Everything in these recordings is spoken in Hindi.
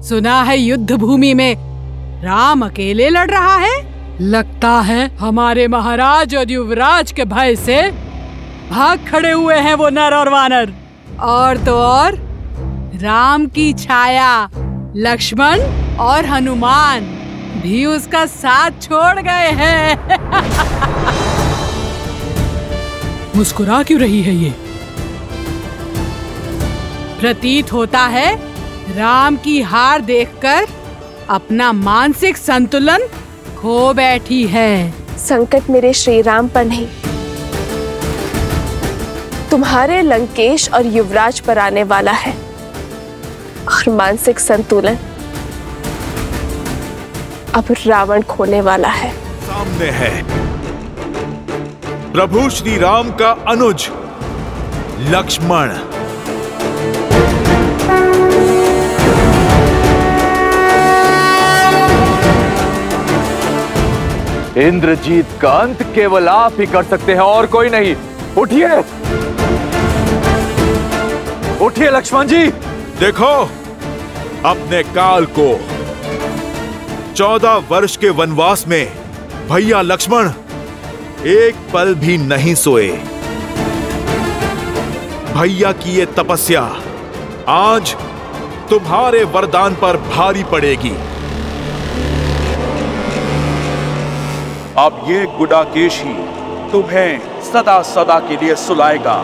सुना है युद्ध भूमि में राम अकेले लड़ रहा है। लगता है हमारे महाराज और युवराज के भय से भाग खड़े हुए हैं वो नर और वानर। और तो और राम की छाया लक्ष्मण और हनुमान भी उसका साथ छोड़ गए हैं। मुस्कुरा क्यों रही है ये? प्रतीत होता है राम की हार देखकर अपना मानसिक संतुलन खो बैठी है। संकट मेरे श्री राम पर नहीं, तुम्हारे लंकेश और युवराज पर आने वाला है। और मानसिक संतुलन अब रावण खोने वाला है। सामने है प्रभु श्री राम का अनुज लक्ष्मण। इंद्रजीत का अंत केवल आप ही कर सकते हैं और कोई नहीं। उठिए, उठिए लक्ष्मण जी। देखो अपने काल को। 14 वर्ष के वनवास में भैया लक्ष्मण एक पल भी नहीं सोए। भैया की ये तपस्या आज तुम्हारे वरदान पर भारी पड़ेगी। अब ये गुडाकेश ही तुम्हें सदा सदा के लिए सुलाएगा।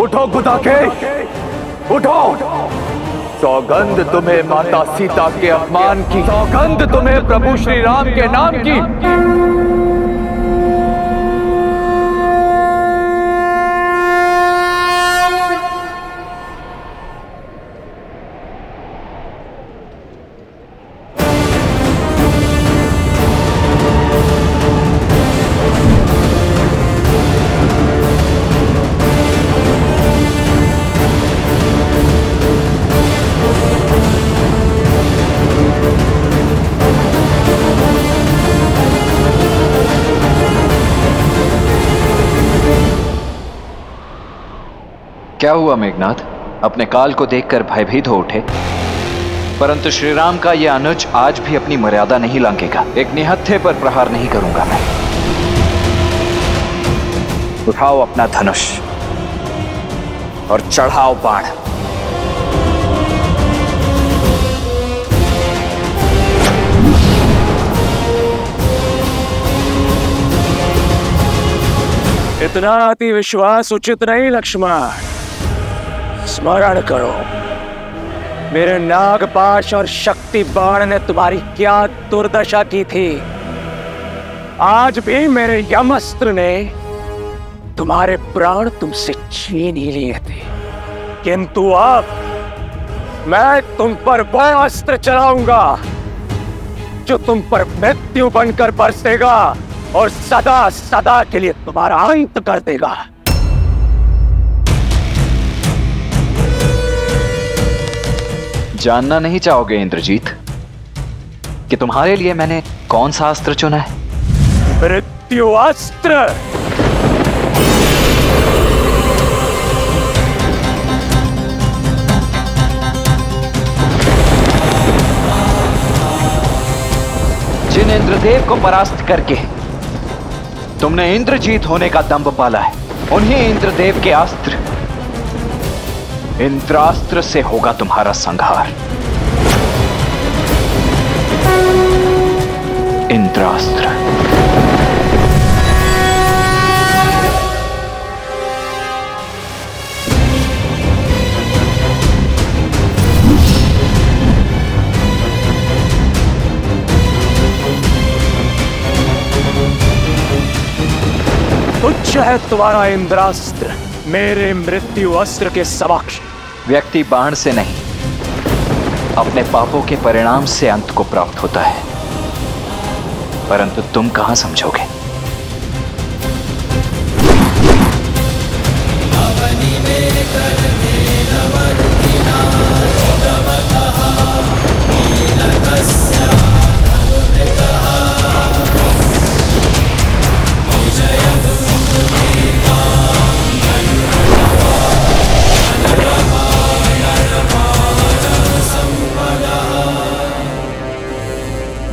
उठो गुडाकेश, उठो। सौगंध तुम्हें माता सीता के अपमान की, सौगंध तुम्हें प्रभु श्री राम के नाम की। क्या हुआ मेघनाथ? अपने काल को देखकर भयभीत हो उठे। परंतु श्रीराम का यह अनुज आज भी अपनी मर्यादा नहीं लांघेगा। एक निहत्थे पर प्रहार नहीं करूंगा मैं। उठाओ अपना धनुष और चढ़ाओ बाण। इतना अति विश्वास उचित नहीं लक्ष्मण। स्मरण करो मेरे नागपाश और शक्ति बाण ने तुम्हारी क्या दुर्दशा की थी। आज भी मेरे यमअस्त्र ने तुम्हारे प्राण तुमसे छीन ही लिए थे, किंतु अब मैं तुम पर वह अस्त्र चलाऊंगा जो तुम पर मृत्यु बनकर बरसेगा और सदा सदा के लिए तुम्हारा अंत कर देगा। जानना नहीं चाहोगे इंद्रजीत कि तुम्हारे लिए मैंने कौन सा अस्त्र चुना है? मृत्यु अस्त्र। जिन इंद्रदेव को परास्त करके तुमने इंद्रजीत होने का दंभ पाला है, उन्हीं इंद्रदेव के अस्त्र इंद्रास्त्र से होगा तुम्हारा संहार। इंद्रास्त्र। तुच्छ है तुम्हारा इंद्रास्त्र मेरे मृत्यु अस्त्र के समक्ष। व्यक्ति बाण से नहीं, अपने पापों के परिणाम से अंत को प्राप्त होता है, परंतु तुम कहां समझोगे?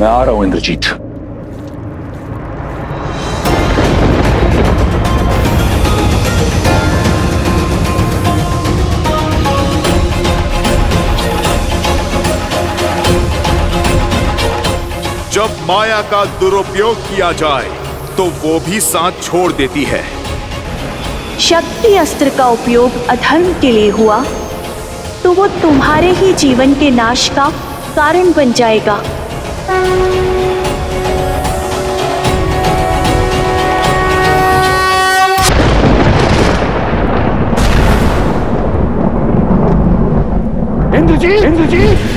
मैं आ रहा हूं इंद्रजीत। जब माया का दुरुपयोग किया जाए तो वो भी साथ छोड़ देती है। शक्ति अस्त्र का उपयोग अधर्म के लिए हुआ तो वो तुम्हारे ही जीवन के नाश का कारण बन जाएगा। इंद्रजीत, इंद्रजीत!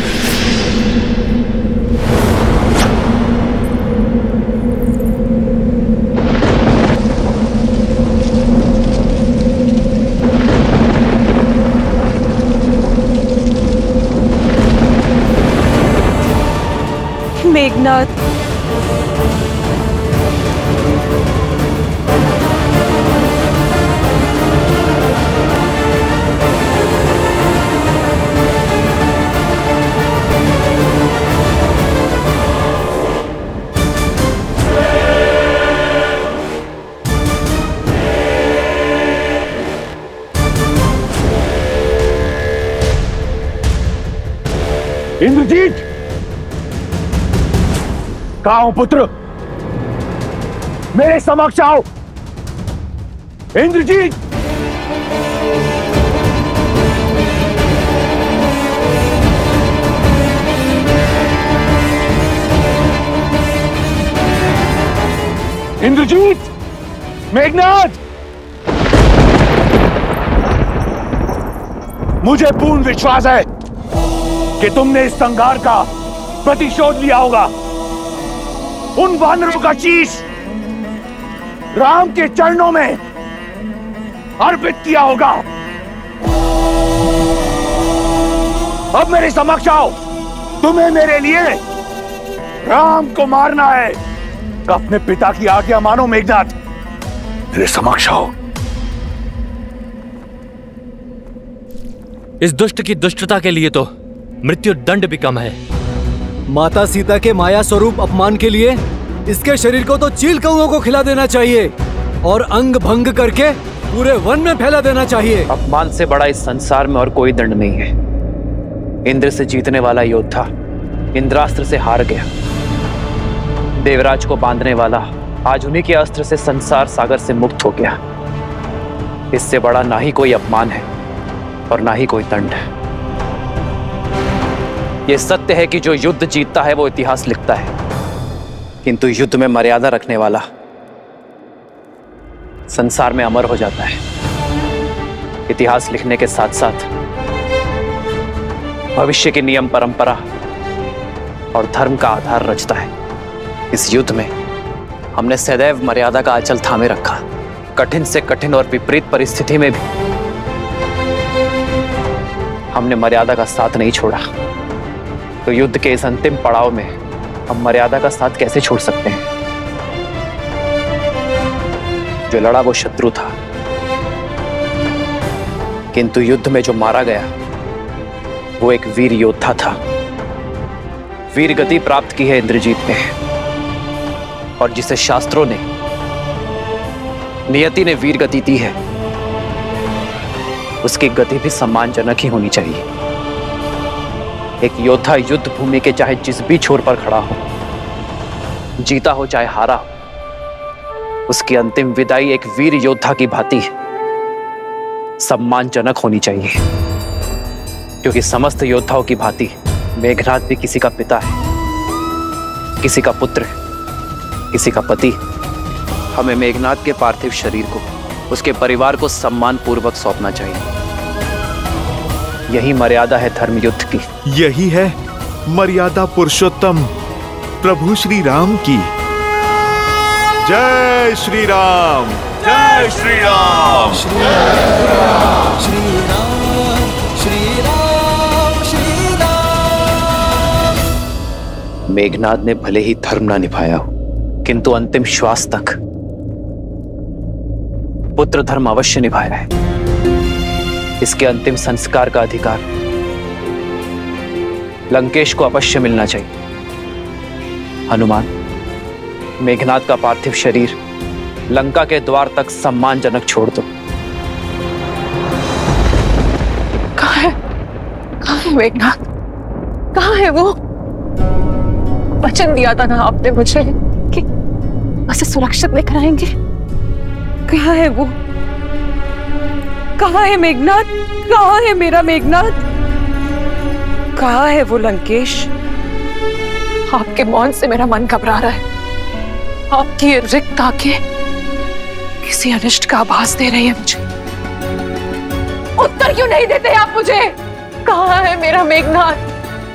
मेघनाद, इंद्रजीत! कहाँ हो पुत्र? मेरे समक्ष आओ। इंद्रजीत! इंद्रजीत! मेघनाद! मुझे पूर्ण विश्वास है कि तुमने इस संघार का प्रतिशोध लिया होगा। उन वानरों का शीश राम के चरणों में अर्पित किया होगा। अब मेरे समक्ष आओ। तुम्हें मेरे लिए राम को मारना है। अपने पिता की आज्ञा मानो मेघनाद। मेरे समक्ष आओ। इस दुष्ट की दुष्टता के लिए तो मृत्यु दंड भी कम है। माता सीता के माया स्वरूप अपमान के लिए इसके शरीर को तो चील कौओं को खिला देना चाहिए और अंग भंग करके पूरे वन में फैला देना चाहिए। अपमान से बड़ा इस संसार में और कोई दंड नहीं है। इंद्र से जीतने वाला योद्धा इंद्रास्त्र से हार गया। देवराज को बांधने वाला आज उन्हीं के अस्त्र से संसार सागर से मुक्त हो गया। इससे बड़ा ना ही कोई अपमान है और ना ही कोई दंड है। यह सत्य है कि जो युद्ध जीतता है वो इतिहास लिखता है, किंतु युद्ध में मर्यादा रखने वाला संसार में अमर हो जाता है। इतिहास लिखने के साथ साथ भविष्य के नियम, परंपरा और धर्म का आधार रचता है। इस युद्ध में हमने सदैव मर्यादा का आंचल थामे रखा। कठिन से कठिन और विपरीत परिस्थिति में भी हमने मर्यादा का साथ नहीं छोड़ा। तो युद्ध के इस अंतिम पड़ाव में हम मर्यादा का साथ कैसे छोड़ सकते हैं? जो लड़ा वो शत्रु था, किंतु युद्ध में जो मारा गया वो एक वीर योद्धा था। वीर गति प्राप्त की है इंद्रजीत ने, और जिसे शास्त्रों ने, नियति ने वीर गति दी है, उसकी गति भी सम्मानजनक ही होनी चाहिए। एक योद्धा युद्ध भूमि के चाहे जिस भी छोर पर खड़ा हो, जीता हो चाहे हारा हो, उसकी अंतिम विदाई एक वीर योद्धा की भांति सम्मानजनक होनी चाहिए। क्योंकि समस्त योद्धाओं की भांति मेघनाद भी किसी का पिता है, किसी का पुत्र है, किसी का पति। हमें मेघनाद के पार्थिव शरीर को, उसके परिवार को सम्मान पूर्वक सौंपना चाहिए। यही मर्यादा है धर्म युद्ध की। यही है मर्यादा पुरुषोत्तम प्रभु श्री राम की। जय श्री राम, जय श्री राम, श्री राम, श्री राम, श्री राम, श्री राम। मेघनाद ने भले ही धर्म ना निभाया हो, किंतु अंतिम श्वास तक पुत्र धर्म अवश्य निभाया है। इसके अंतिम संस्कार का अधिकार लंकेश को अवश्य मिलना चाहिए। हनुमान, मेघनाद का पार्थिव शरीर लंका के द्वार तक सम्मानजनक छोड़ दो। कहाँ है मेघनाद? कहाँ है वो? वचन दिया था ना आपने मुझे कि उसे सुरक्षित लेकर आएंगे। कहाँ है वो? कहाँ है मेघनाद? कहाँ है मेरा मेघनाद? कहाँ है वो लंकेश? आपके मौन से मेरा मन घबरा रहा है। आपकी ये रिक्त आंखें किसी अनिष्ट का आभास दे रही है मुझे। उत्तर क्यों नहीं देते आप मुझे? कहाँ है मेरा मेघनाद?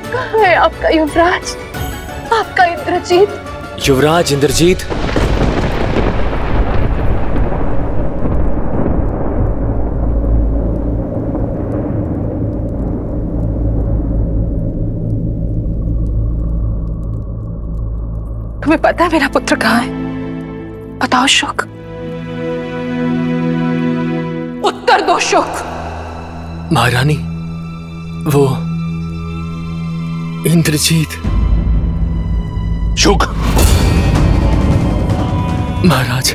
कहाँ है आपका युवराज, आपका इंद्रजीत? युवराज इंद्रजीत? तुम्हें पता है मेरा पुत्र कहाँ है? बताओ शुक, उत्तर दो शुक। महारानी, वो इंद्रजीत। शुक, महाराज,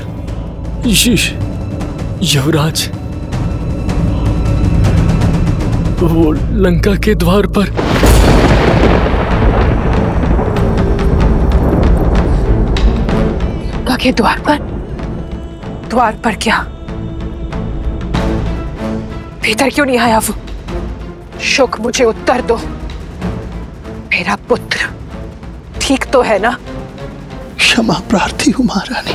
युवराज, वो लंका के द्वार पर। लंका के द्वार पर? द्वार पर क्या? भीतर क्यों नहीं आया वो? शुक, मुझे उत्तर दो। मेरा पुत्र ठीक तो है ना? क्षमा प्रार्थी हूं महारानी,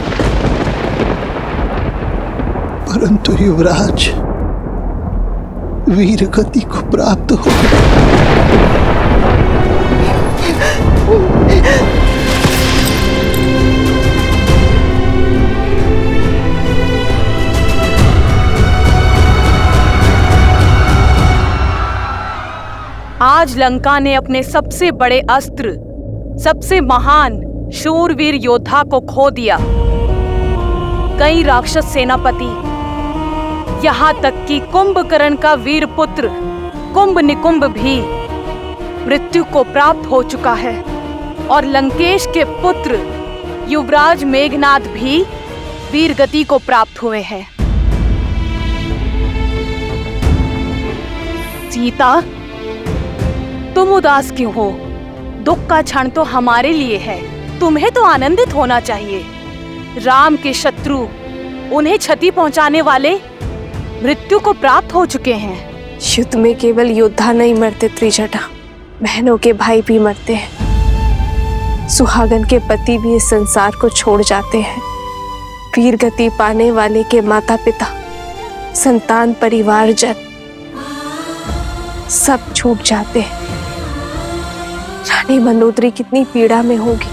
परंतु युवराज वीर गति को प्राप्त हो आज लंका ने अपने सबसे बड़े अस्त्र, सबसे महान शूरवीर योद्धा को खो दिया। कई राक्षस सेनापति, यहाँ तक कि कुंभकर्ण का वीर पुत्र कुंभ निकुंभ भी मृत्यु को प्राप्त हो चुका है और लंकेश के पुत्र युवराज मेघनाद भी वीर गति को प्राप्त हुए हैं। सीता, तुम उदास क्यों हो? दुख का क्षण तो हमारे लिए है, तुम्हें तो आनंदित होना चाहिए। राम के शत्रु, उन्हें क्षति पहुंचाने वाले मृत्यु को प्राप्त हो चुके हैं। युद्ध में केवल योद्धा नहीं मरते त्रिजटा, बहनों के भाई भी मरते हैं। सुहागन के पति भी इस संसार को छोड़ जाते हैं। वीर गति पाने वाले के माता पिता, संतान, परिवारजन सब छूट जाते हैं। रानी मंदोदरी कितनी पीड़ा में होगी,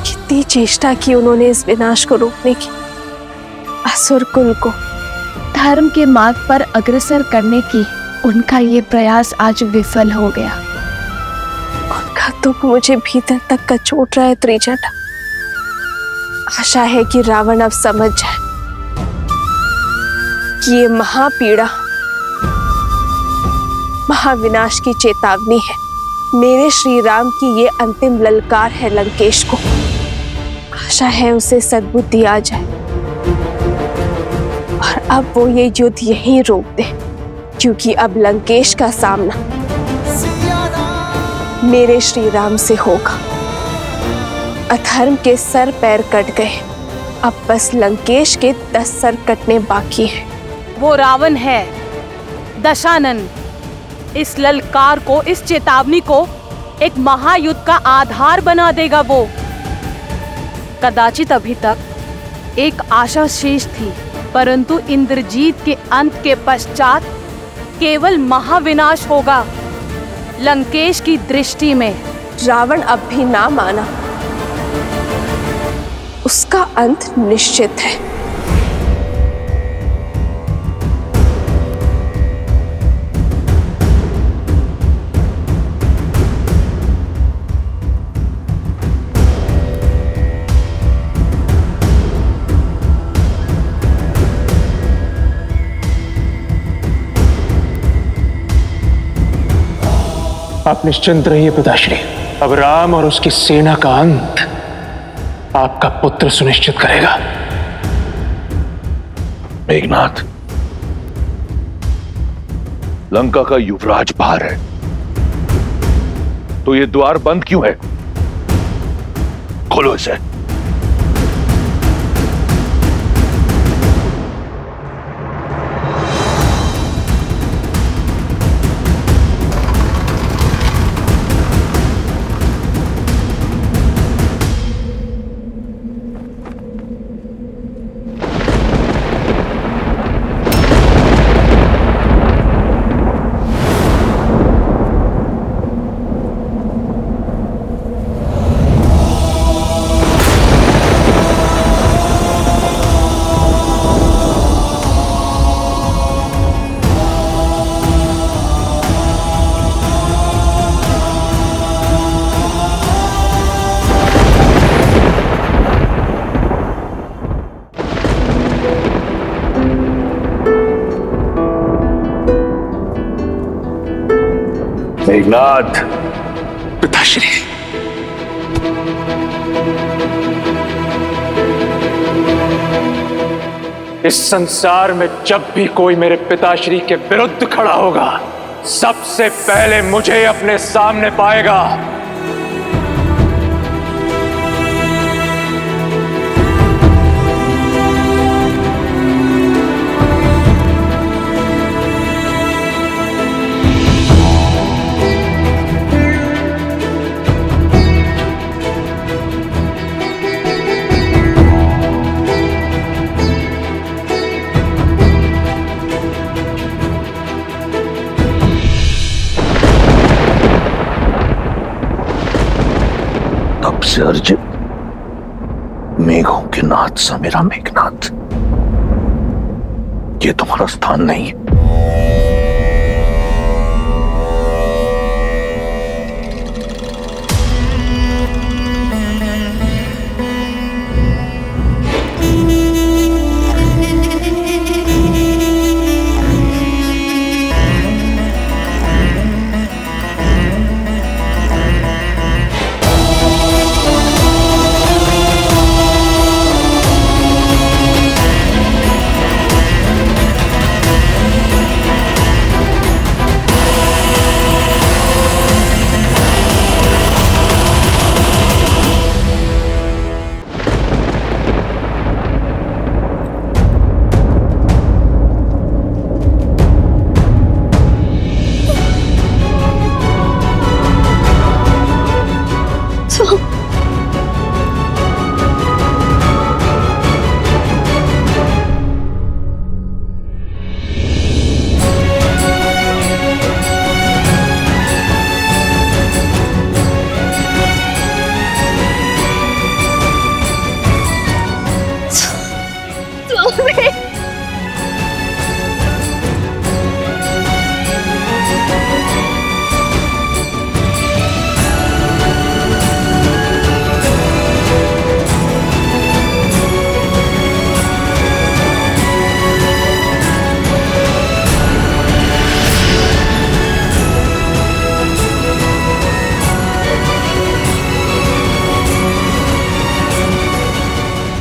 कितनी चेष्टा की उन्होंने इस विनाश को रोकने की। असुर कुल को धर्म के मार्ग पर अग्रसर करने की उनका ये प्रयास आज विफल हो गया। उनका दुख मुझे भीतर तक कचोट रहा है त्रिजटा। आशा है कि रावण अब समझ जाए कि ये महापीड़ा महाविनाश की चेतावनी है। मेरे श्री राम की ये अंतिम ललकार है लंकेश को। आशा है उसे सद्बुद्धि आ जाए और अब वो ये युद्ध यहीं रोक दे, क्योंकि अब लंकेश का सामना मेरे श्री राम से होगा। अधर्म के सर पैर कट गए, अब बस लंकेश के 10 सर कटने बाकी हैं। वो रावण है, दशानन। इस ललकार को, इस चेतावनी को एक महायुद्ध का आधार बना देगा वो। कदाचित अभी तक एक आशा शेष थी, परंतु इंद्रजीत के अंत के पश्चात केवल महाविनाश होगा लंकेश की दृष्टि में। रावण अब भी ना माना, उसका अंत निश्चित है। आप निश्चिंत रहिए पिताश्री, अब राम और उसकी सेना का अंत आपका पुत्र सुनिश्चित करेगा। मेघनाथ, लंका का युवराज बाहर है, तो ये द्वार बंद क्यों है? खोलो इसे। मेघनाथ, पिताश्री, इस संसार में जब भी कोई मेरे पिताश्री के विरुद्ध खड़ा होगा, सबसे पहले मुझे अपने सामने पाएगा। से अर्जुन, मेघों के नाथ सा मेरा मेघनाथ, ये तुम्हारा स्थान नहीं है।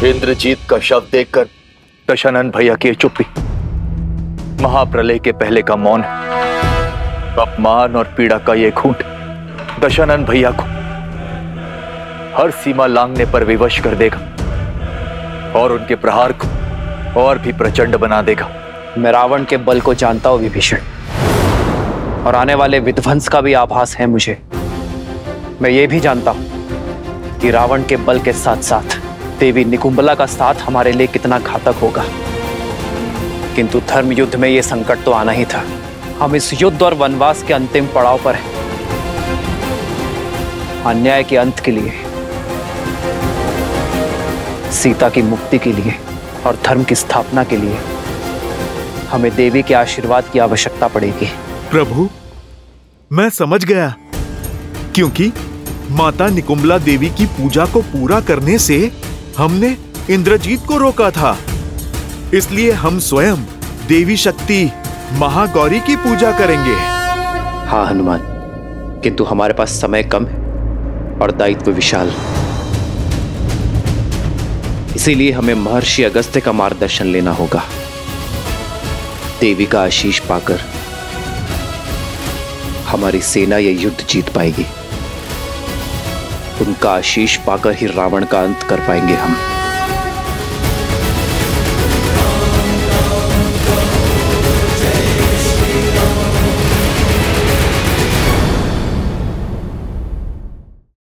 इंद्रजीत का शव देखकर दशानन भैया की चुप्पी, महाप्रलय के पहले का मौन, अपमान और पीड़ा का ये घूंट दशानन भैया को हर सीमा लांघने पर विवश कर देगा और उनके प्रहार को और भी प्रचंड बना देगा। मैं रावण के बल को जानता हूं विभीषण, और आने वाले विध्वंस का भी आभास है मुझे। मैं ये भी जानता हूं कि रावण के बल के साथ साथ देवी निकुंबला का साथ हमारे लिए कितना घातक होगा, किंतु धर्म युद्ध में यह संकट तो आना ही था। हम इस युद्ध और वनवास के अंतिम पड़ाव पर हैं। अन्याय के अंत के लिए, सीता की मुक्ति के लिए और धर्म की स्थापना के लिए हमें देवी के आशीर्वाद की आवश्यकता पड़ेगी। प्रभु, मैं समझ गया, क्योंकि माता निकुंबला देवी की पूजा को पूरा करने से हमने इंद्रजीत को रोका था, इसलिए हम स्वयं देवी शक्ति महागौरी की पूजा करेंगे। हाँ हनुमान, किंतु हमारे पास समय कम है और दायित्व विशाल। इसीलिए हमें महर्षि अगस्त्य का मार्गदर्शन लेना होगा। देवी का आशीष पाकर हमारी सेना यह युद्ध जीत पाएगी। उनका आशीष पाकर ही रावण का अंत कर पाएंगे हम।